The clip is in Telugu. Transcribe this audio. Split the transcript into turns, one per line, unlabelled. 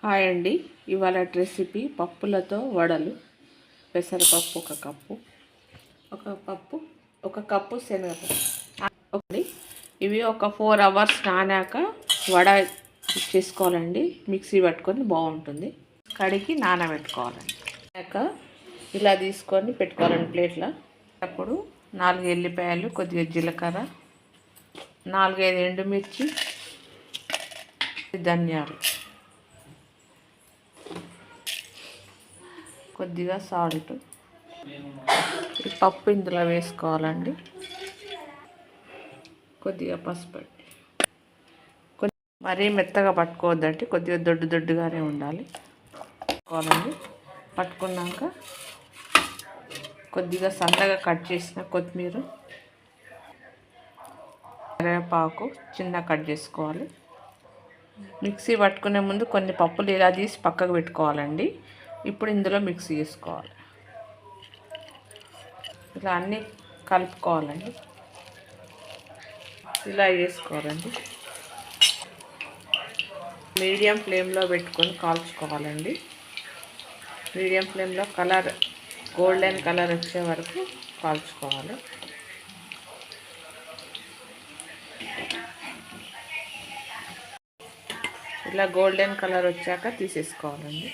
హాయ్ అండి. ఇవాళ రెసిపీ పప్పులతో వడలు. పెసరపప్పు ఒక కప్పు శనగపప్పు ఒకటి. ఇవి ఒక 4 అవర్స్ నానాక వడ చేసుకోవాలండి. మిక్సీ పట్టుకొని బాగుంటుంది. కడిగి నానబెట్టుకోవాలండి. ఇలా తీసుకొని పెట్టుకోవాలండి ప్లేట్లో. అప్పుడు 4 ఎల్లిపాయలు, కొద్దిగా జీలకర్ర, 4-5 ఎండుమిర్చి, ధనియాలు, కొద్దిగా సాల్ట్. ఈ పప్పు ఇందులో వేసుకోవాలండి. కొద్దిగా పసుపు. మరీ మెత్తగా పట్టుకోవద్దండి, కొద్దిగా దొడ్డుగానే ఉండాలి. పట్టుకోవాలండి. పట్టుకున్నాక కొద్దిగా సన్నగా కట్ చేసిన కొత్తిమీర, కరివేపాకు చిన్న కట్ చేసుకోవాలి. మిక్సీ పట్టుకునే ముందు కొన్ని పప్పులు ఇలా తీసి పక్కకు పెట్టుకోవాలండి. ఇప్పుడు ఇందులో మిక్స్ చేసుకోవాలి. ఇలా అన్నీ కలుపుకోవాలండి. ఇలా వేసుకోవాలండి. మీడియం ఫ్లేమ్లో పెట్టుకొని కాల్చుకోవాలండి. మీడియం ఫ్లేమ్లో గోల్డెన్ కలర్ వచ్చే వరకు కాల్చుకోవాలి. ఇలా గోల్డెన్ కలర్ వచ్చాక తీసేసుకోవాలండి.